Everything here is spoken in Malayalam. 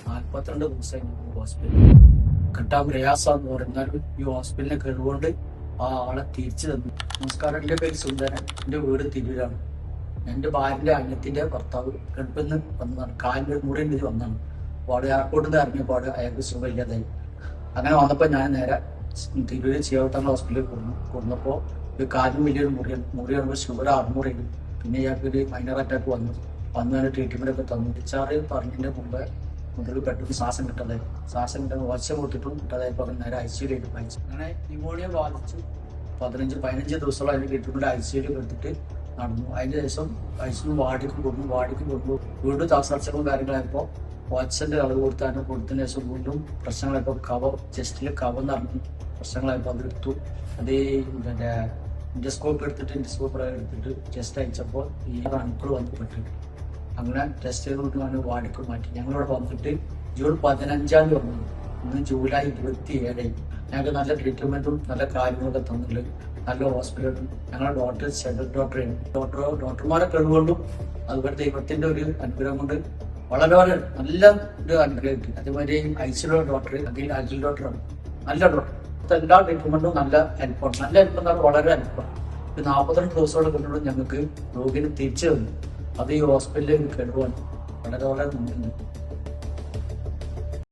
42 ദിവസമായി ഹോസ്പിറ്റലിൽ കിട്ടാൻ പ്രയാസമെന്ന് പറഞ്ഞാലും ഈ ഹോസ്പിറ്റലിനെ കഴിവുകൊണ്ട് ആ ആളെ തിരിച്ചു തന്നു. നമസ്കാരം, എൻ്റെ പേര് സുന്ദരൻ. എൻ്റെ വീട് തിരൂരാണ്. എൻ്റെ ഭാര്യൻ്റെ അനിയത്തിൻ്റെ ഭർത്താവ് ഗൾഫിൽ നിന്ന് വന്നതാണ്. കാലിൻ്റെ മുറിൻ്റെ ഇത് വന്നതാണ്. അപ്പോൾ അവിടെ എയർപോർട്ടിൽ നിന്ന് ഇറങ്ങിയപ്പോൾ അയാൾക്ക് സുഖമില്ലാതായി. അങ്ങനെ വന്നപ്പോൾ ഞാൻ നേരെ തിരൂര് ചേവട്ടങ്ങൾ ഹോസ്പിറ്റലിൽ കൊടുന്നപ്പോൾ ഒരു കാലിന് വലിയൊരു മുറിയാണ്. ഷുഗർ 600. പിന്നെ ഇയാൾക്ക് ഒരു മൈനർ അറ്റാക്ക് വന്നതിന് ട്രീറ്റ്മെൻ്റ് ഒക്കെ തന്നു. ഡിസ്ചാർജ് പറഞ്ഞതിൻ്റെ മുമ്പ് മുതൽ പെട്ടെന്ന് ശ്വാസം കിട്ടാൻ ഒച്ച കൊടുത്തിട്ടും കിട്ടാതായപ്പോൾ നേരെ ICU അയച്ചു. അങ്ങനെ ന്യൂമോണിയ ബാധിച്ചു. 15 ദിവസത്തോളം അതിന് ട്രീറ്റ്മെൻറ്റ് ICU എടുത്തിട്ട് നടന്നു. അതിന് ശേഷം ICU വാർഡിക്ക് കൊണ്ടു വീണ്ടും ചർച്ചകളും കാര്യങ്ങളായപ്പോൾ ഓക്സിജൻ്റെ അളവ് കൊടുത്തതിന് ശേഷം വീണ്ടും പ്രശ്നങ്ങളായപ്പോൾ ചെസ്റ്റിൽ കവം നടന്നു പ്രശ്നങ്ങളായപ്പോൾ അതെടുത്തു. അത് പിന്നെ ഇൻഡോസ്കോപ്പ് എടുത്തിട്ട് ചെസ്റ്റ് അയച്ചപ്പോൾ ഈ അണുക്കൾ വന്നിട്ടുണ്ട്. അങ്ങനെ ടെസ്റ്റ് ചെയ്തുകൊണ്ടാണ് വാർഡിക്ക് മാറ്റി. ഞങ്ങളിവിടെ വന്നിട്ട് ജൂൺ 15 വന്നു. ഇന്ന് ജൂലൈ 27. ഞങ്ങൾക്ക് നല്ല ട്രീറ്റ്മെൻറ്റും നല്ല കാര്യങ്ങളൊക്കെ തന്നിട്ടുണ്ട്. നല്ല ഹോസ്പിറ്റലും ഞങ്ങളുടെ ഡോക്ടർ സെൻട്രൽ ഡോക്ടർമാരെ കഴിവുകൊണ്ടും അതുപോലെ ദൈവത്തിൻ്റെ ഒരു അനുഗ്രഹം കൊണ്ട് വളരെ നല്ല ഒരു അനുഗ്രഹം കിട്ടി. അതേമാതിരി ICU ഡോക്ടർ അഖിൽ ഡോക്ടറാണ്. നല്ല ഡോക്ടർ. എല്ലാ ട്രീറ്റ്മെൻറ്റും നല്ല ഹെൽപ്പാണ്. നല്ല ഹെൽപ്പ് എന്നാൽ വളരെ ഹെൽപ്പാണ്. 42 ദിവസത്തോടെ കൊണ്ടുള്ള ഞങ്ങൾക്ക് രോഗിനെ തിരിച്ചു തന്നു. അത് ഈ ഹോസ്പിറ്റലിൽ കഴിവാണ്. വളരെ നന്ദി.